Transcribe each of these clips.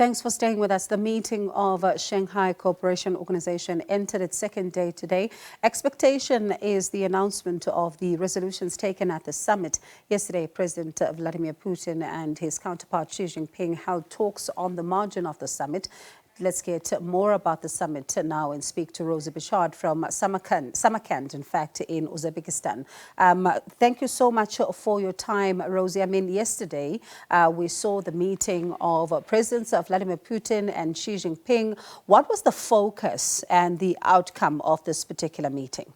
Thanks for staying with us. The meeting of Shanghai Corporation Organisation entered its second day today. Expectation is the announcement of the resolutions taken at the summit. Yesterday, President Vladimir Putin and his counterpart Xi Jinping held talks on the margin of the summit. Let's get more about the summit now and speak to Rosie Birchard from Samarkand, in fact, in Uzbekistan. Thank you so much for your time, Rosie. I mean, yesterday we saw the meeting of Presidents Vladimir Putin and Xi Jinping. What was the focus and the outcome of this particular meeting?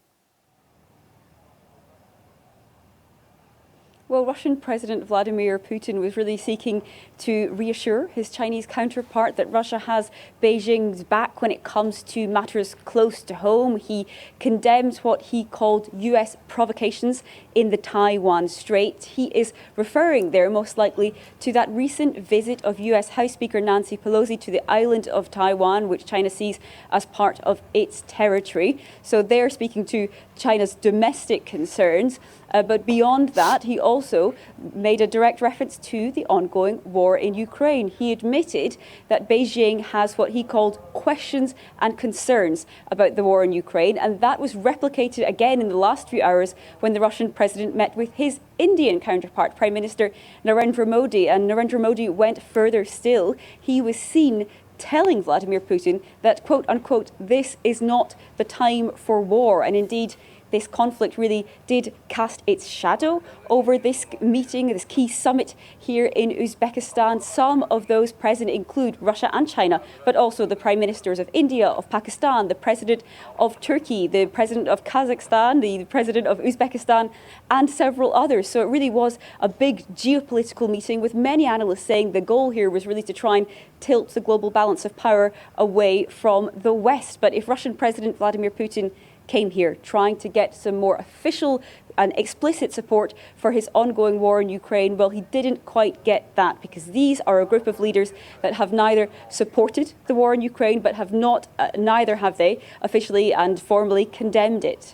Well, Russian President Vladimir Putin was really seeking to reassure his Chinese counterpart that Russia has Beijing's back when it comes to matters close to home. He condemned what he called US provocations in the Taiwan Strait. He is referring there most likely to that recent visit of US House Speaker Nancy Pelosi to the island of Taiwan, which China sees as part of its territory. So they're speaking to China's domestic concerns. But beyond that, he also made a direct reference to the ongoing war in Ukraine. He admitted that Beijing has what he called questions and concerns about the war in Ukraine. And that was replicated again in the last few hours when the Russian president met with his Indian counterpart, Prime Minister Narendra Modi. And Narendra Modi went further still. He was seen telling Vladimir Putin that, quote unquote, this is not the time for war. And indeed, this conflict really did cast its shadow over this meeting, this key summit here in Uzbekistan. Some of those present include Russia and China, but also the prime ministers of India, of Pakistan, the president of Turkey, the president of Kazakhstan, the president of Uzbekistan, and several others. So it really was a big geopolitical meeting, with many analysts saying the goal here was really to try and tilt the global balance of power away from the West. But if Russian President Vladimir Putin came here trying to get some more official and explicit support for his ongoing war in Ukraine, well, he didn't quite get that, because these are a group of leaders that have neither supported the war in Ukraine, but have not, neither have they officially and formally condemned it.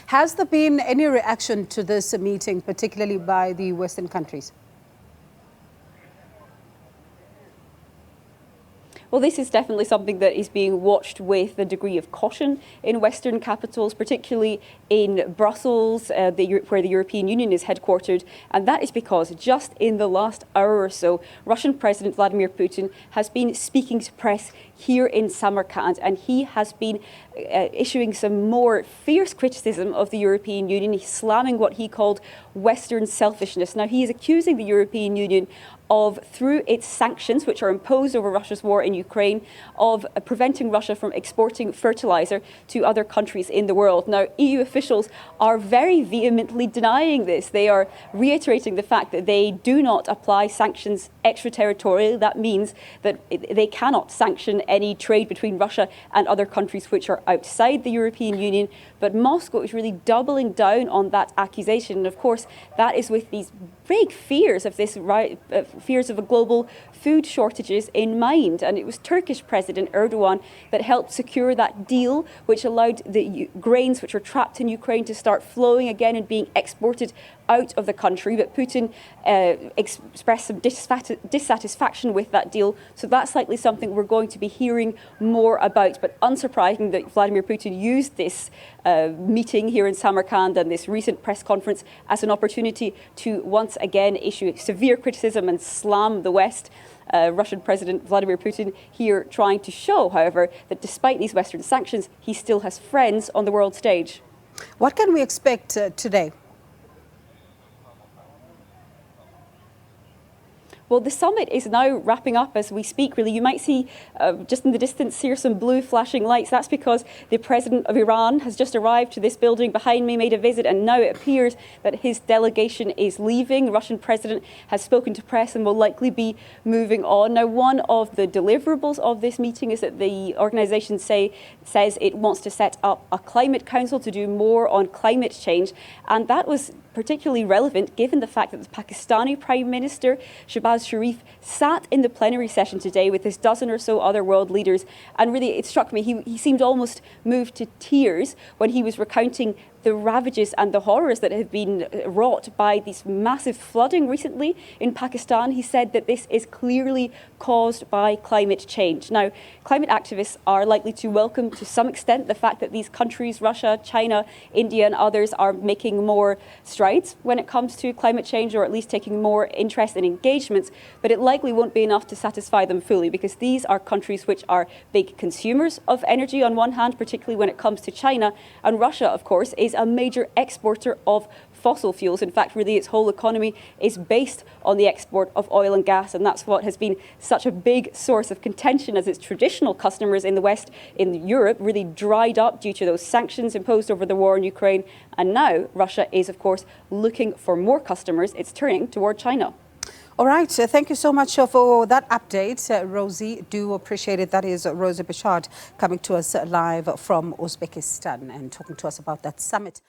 Has there been any reaction to this meeting, particularly by the Western countries? Well, this is definitely something that is being watched with a degree of caution in Western capitals, particularly in Brussels, where the European Union is headquartered. And that is because just in the last hour or so, Russian President Vladimir Putin has been speaking to press here in Samarkand, and he has been issuing some more fierce criticism of the European Union. He's slamming what he called Western selfishness. Now, he is accusing the European Union of, through its sanctions, which are imposed over Russia's war in Ukraine, of preventing Russia from exporting fertilizer to other countries in the world. Now, EU officials are very vehemently denying this. They are reiterating the fact that they do not apply sanctions extraterritorially. That means that they cannot sanction any trade between Russia and other countries which are outside the European Union. But Moscow is really doubling down on that accusation. And of course, that is with these big fears of this fears of a global food shortages in mind. And it was Turkish President Erdogan that helped secure that deal, which allowed the grains which were trapped in Ukraine to start flowing again and being exported out of the country. But Putin expressed some dissatisfaction with that deal. So that's likely something we're going to be hearing more about. But unsurprising that Vladimir Putin used this meeting here in Samarkand and this recent press conference as an opportunity to once again issue severe criticism and slam the West. Russian President Vladimir Putin here trying to show, however, that despite these Western sanctions, he still has friends on the world stage. What can we expect today? Well, the summit is now wrapping up as we speak, really. You might see just in the distance here some blue flashing lights. That's because the president of Iran has just arrived to this building behind me, made a visit, and now it appears that his delegation is leaving. The Russian president has spoken to press and will likely be moving on. Now, one of the deliverables of this meeting is that the organisation says it wants to set up a climate council to do more on climate change. And that was particularly relevant given the fact that the Pakistani Prime Minister, Shehbaz Sharif, sat in the plenary session today with his dozen or so other world leaders. And really, it struck me, he seemed almost moved to tears when he was recounting the ravages and the horrors that have been wrought by this massive flooding recently in Pakistan. He said that this is clearly caused by climate change. Now, climate activists are likely to welcome to some extent the fact that these countries, Russia, China, India and others, are making more strides when it comes to climate change, or at least taking more interest in engagements, but it likely won't be enough to satisfy them fully, because these are countries which are big consumers of energy on one hand, particularly when it comes to China, and Russia, of course, is a major exporter of fossil fuels. In fact, really its whole economy is based on the export of oil and gas, and that's what has been such a big source of contention, as its traditional customers in the West, in Europe, really dried up due to those sanctions imposed over the war in Ukraine. And now Russia is, of course, looking for more customers. It's turning toward China. All right. Thank you so much for that update, Rosie. Do appreciate it. That is Rosie Birchard coming to us live from Uzbekistan and talking to us about that summit.